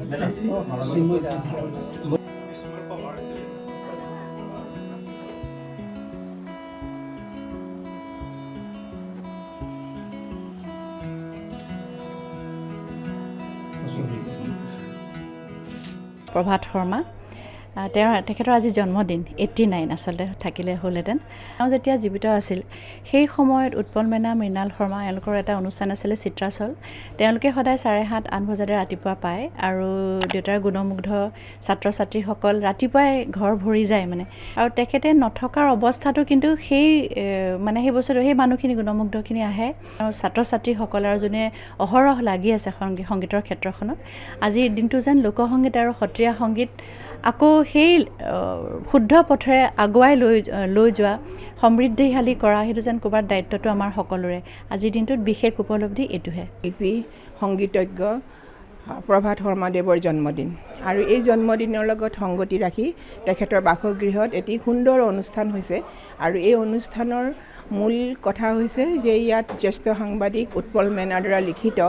প্ৰভাত শৰ্মা তেখেতৰ আজি জন্মদিন 89 আচলতে থাকিলে হ'লহেঁতেন। তেওঁ যেতিয়া জীৱিত আছিল সেই সময়ত উৎপল মেনা, মৃণাল শৰ্মা এওঁলোকৰ এটা অনুষ্ঠান আছিলে চিত্ৰাচল। তেওঁলোকে সদায় 7:30-8 বজাতে ৰাতিপুৱা পায় আৰু দেউতাৰ গুণমুগ্ধ ছাত্ৰ ছাত্ৰীসকল ৰাতিপুৱাই ঘৰ ভৰি যায় মানে। আৰু তেখেতে নথকাৰ অৱস্থাটো কিন্তু সেই বস্তুটো সেই মানুহখিনি গুণমুগ্ধখিনি আহে আৰু ছাত্ৰ ছাত্ৰীসকল আৰু যোনে অহৰহ লাগি আছে সংগীতৰ ক্ষেত্ৰখনত। আজিৰ দিনটো যেন লোকসংগীত আৰু সত্ৰীয়া সংগীত আকৌ সেই শুদ্ধ পথেৰে আগুৱাই লৈ যোৱা, সমৃদ্ধিশালী কৰা, সেইটো যেন ক'ৰবাত দায়িত্বটো আমাৰ সকলোৰে। আজিৰ দিনটোত বিশেষ উপলব্ধি এইটোহে। শিল্পী সংগীতজ্ঞ প্ৰভাত শৰ্মাদেৱৰ জন্মদিন আৰু এই জন্মদিনৰ লগত সংগতি ৰাখি তেখেতৰ বাসগৃহত এটি সুন্দৰ অনুষ্ঠান হৈছে আৰু এই অনুষ্ঠানৰ মূল কথা হৈছে যে ইয়াত জ্যেষ্ঠ সাংবাদিক উৎপল মেনাৰ দ্বাৰা লিখিত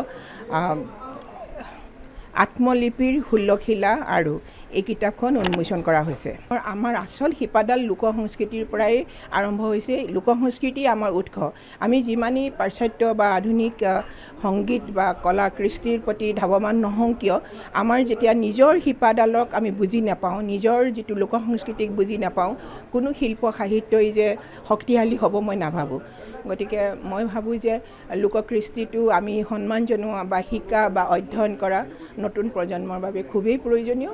আত্মলিপিৰ হুলস্থুলীয়া আৰু এই কিতাপখন উন্মোচন কৰা হৈছে। আমাৰ আচল শিপাডাল লোক সংস্কৃতিৰ পৰাই আৰম্ভ হৈছে। লোক সংস্কৃতি আমাৰ উৎস। আমি যিমানেই পাশ্চাত্য বা আধুনিক সংগীত বা কলা কৃষ্টিৰ প্ৰতি ধাৱমান নহওঁ কিয়, আমাৰ যেতিয়া নিজৰ শিপাডালক আমি বুজি নাপাওঁ, নিজৰ যিটো লোক সংস্কৃতিক বুজি নাপাওঁ, কোনো শিল্প সাহিত্যই যে শক্তিশালী হ'ব মই নাভাবোঁ। গতিকে মই ভাবোঁ যে লোককৃষ্টিটো আমি সন্মান জনোৱা বা শিকা বা অধ্যয়ন কৰা নতুন প্ৰজন্মৰ বাবে খুবেই প্ৰয়োজনীয়।